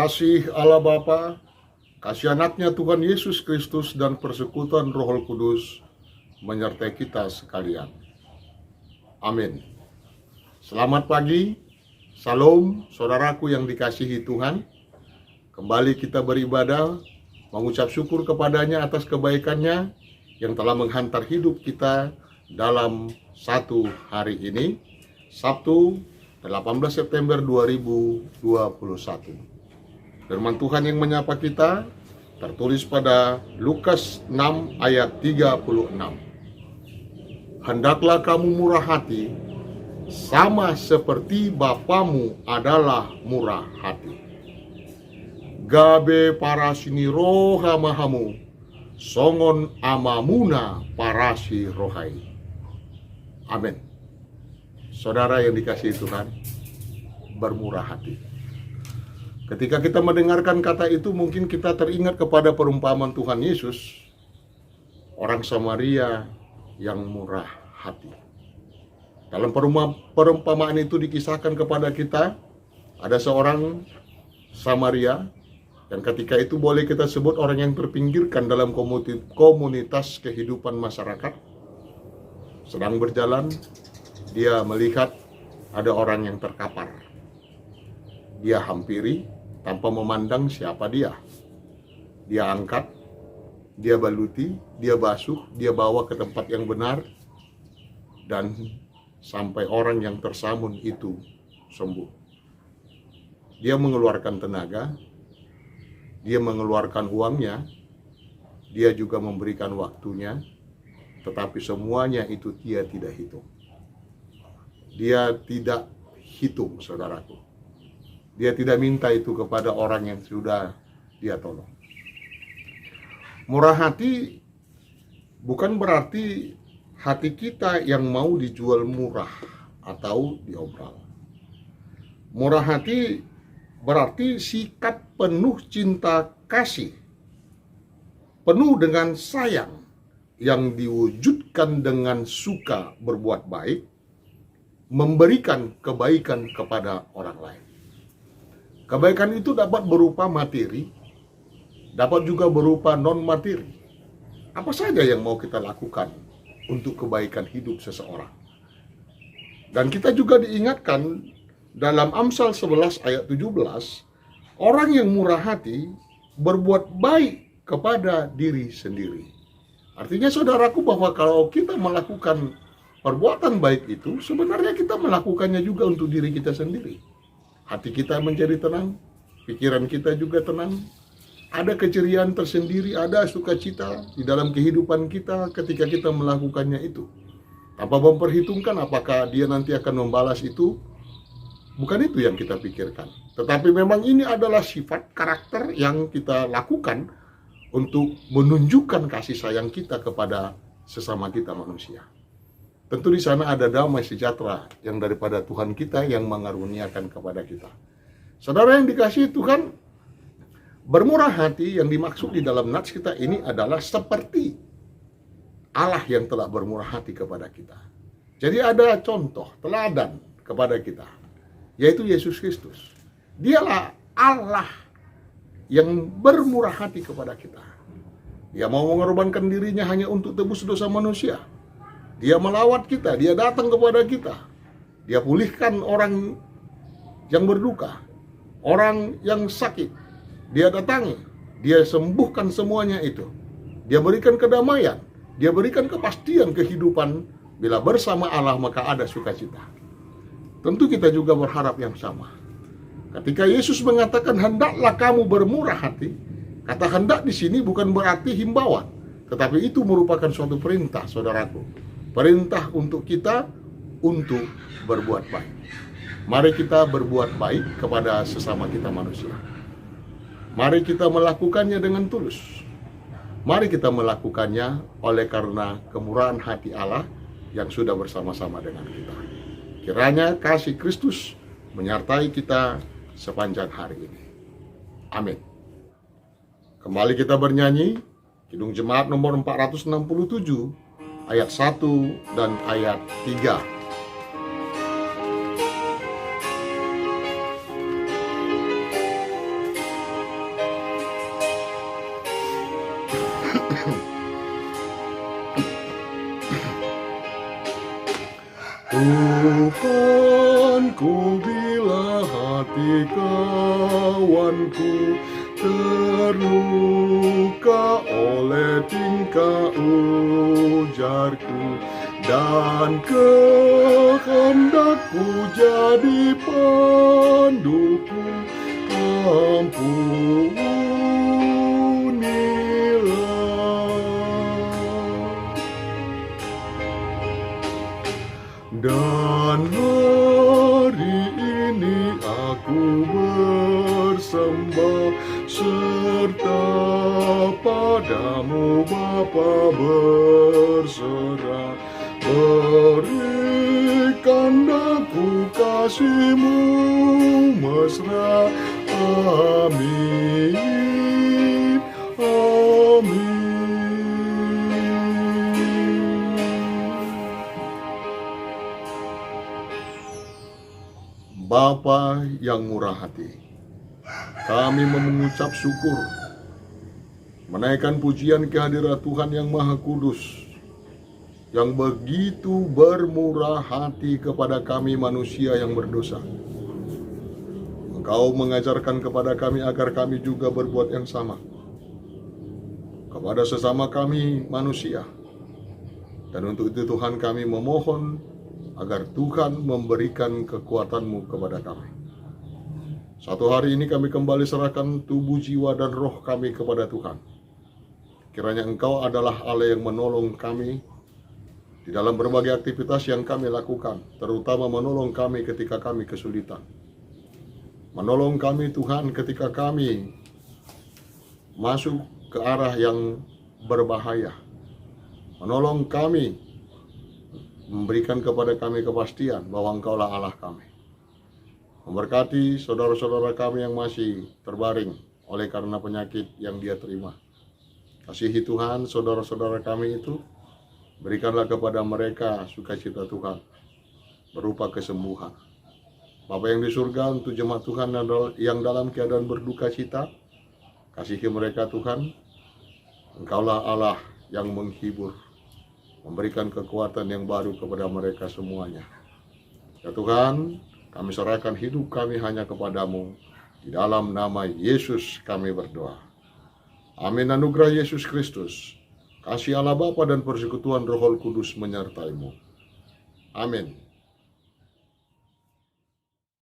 Kasih Allah Bapa, kasih anaknya Tuhan Yesus Kristus, dan persekutuan Roh Kudus menyertai kita sekalian. Amin. Selamat pagi, salam saudaraku yang dikasihi Tuhan. Kembali kita beribadah, mengucap syukur kepadanya atas kebaikannya yang telah menghantar hidup kita dalam satu hari ini, Sabtu 18 September 2021. Firman Tuhan yang menyapa kita tertulis pada Lukas 6 ayat 36. Hendaklah kamu murah hati, sama seperti Bapamu adalah murah hati. Gabe parasini roha mahamu, songon amamuna parasi rohai. Amin. Saudara yang dikasihi Tuhan, bermurah hati. Ketika kita mendengarkan kata itu, mungkin kita teringat kepada perumpamaan Tuhan Yesus, orang Samaria yang murah hati. Dalam perumpamaan itu dikisahkan kepada kita, ada seorang Samaria yang ketika itu boleh kita sebut orang yang terpinggirkan dalam komunitas kehidupan masyarakat. Sedang berjalan, dia melihat ada orang yang terkapar. Dia hampiri tanpa memandang siapa dia. Dia angkat, dia baluti, dia basuh, dia bawa ke tempat yang benar, dan sampai orang yang tersamun itu sembuh. Dia mengeluarkan tenaga, dia mengeluarkan uangnya, dia juga memberikan waktunya, tetapi semuanya itu dia tidak hitung. Dia tidak hitung, saudaraku. Dia tidak minta itu kepada orang yang sudah dia tolong. Murah hati bukan berarti hati kita yang mau dijual murah atau diobral. Murah hati berarti sikap penuh cinta kasih, penuh dengan sayang yang diwujudkan dengan suka berbuat baik, memberikan kebaikan kepada orang lain. Kebaikan itu dapat berupa materi, dapat juga berupa non-materi. Apa saja yang mau kita lakukan untuk kebaikan hidup seseorang. Dan kita juga diingatkan dalam Amsal 11 ayat 17, orang yang murah hati berbuat baik kepada diri sendiri. Artinya saudaraku, bahwa kalau kita melakukan perbuatan baik itu, sebenarnya kita melakukannya juga untuk diri kita sendiri. Hati kita menjadi tenang, pikiran kita juga tenang, ada keceriaan tersendiri, ada sukacita di dalam kehidupan kita ketika kita melakukannya itu. Tanpa memperhitungkan apakah dia nanti akan membalas itu, bukan itu yang kita pikirkan. Tetapi memang ini adalah sifat karakter yang kita lakukan untuk menunjukkan kasih sayang kita kepada sesama kita manusia. Tentu di sana ada damai sejahtera yang daripada Tuhan kita yang mengaruniakan kepada kita. Saudara yang dikasihi Tuhan, bermurah hati yang dimaksud di dalam nats kita ini adalah seperti Allah yang telah bermurah hati kepada kita. Jadi ada contoh, teladan kepada kita, yaitu Yesus Kristus. Dialah Allah yang bermurah hati kepada kita. Dia mau mengorbankan dirinya hanya untuk tebus dosa manusia. Dia melawat kita, dia datang kepada kita. Dia pulihkan orang yang berduka, orang yang sakit. Dia datangi, dia sembuhkan semuanya itu. Dia berikan kedamaian, dia berikan kepastian kehidupan. Bila bersama Allah maka ada sukacita. Tentu kita juga berharap yang sama. Ketika Yesus mengatakan hendaklah kamu bermurah hati, kata hendak di sini bukan berarti himbauan, tetapi itu merupakan suatu perintah, saudaraku. Perintah untuk kita untuk berbuat baik. Mari kita berbuat baik kepada sesama kita manusia. Mari kita melakukannya dengan tulus. Mari kita melakukannya oleh karena kemurahan hati Allah yang sudah bersama-sama dengan kita. Kiranya kasih Kristus menyertai kita sepanjang hari ini. Amin. Kembali kita bernyanyi Kidung Jemaat nomor 467 ayat 1 dan ayat 3. hati kawanku terluka oleh tingkah ujarku, dan kehendakku jadi panduku. Ampunilah. Dan hari ini aku bersembah serta padamu Bapa berserah. Berikan aku kasih-Mu mesra. Amin, amin. Bapa yang murah hati, kami mengucap syukur, menaikkan pujian kehadirat Tuhan yang Maha Kudus, yang begitu bermurah hati kepada kami manusia yang berdosa. Engkau mengajarkan kepada kami agar kami juga berbuat yang sama kepada sesama kami manusia. Dan untuk itu Tuhan, kami memohon agar Tuhan memberikan kekuatan-Mu kepada kami. Satu hari ini kami kembali serahkan tubuh, jiwa, dan roh kami kepada Tuhan. Kiranya Engkau adalah Allah yang menolong kami di dalam berbagai aktivitas yang kami lakukan, terutama menolong kami ketika kami kesulitan. Menolong kami Tuhan ketika kami masuk ke arah yang berbahaya. Menolong kami, memberikan kepada kami kepastian bahwa Engkaulah Allah kami. Memberkati saudara-saudara kami yang masih terbaring oleh karena penyakit yang dia terima. Kasihi Tuhan saudara-saudara kami itu, berikanlah kepada mereka sukacita Tuhan berupa kesembuhan. Bapa yang di surga, untuk jemaat Tuhan yang dalam keadaan berduka cita, kasihi mereka Tuhan. Engkaulah Allah yang menghibur, memberikan kekuatan yang baru kepada mereka semuanya. Ya Tuhan, kami serahkan hidup kami hanya kepadamu. Di dalam nama Yesus kami berdoa. Amin. Anugerah Yesus Kristus, kasih Allah Bapa dan persekutuan Roh Kudus menyertai-Mu. Amin.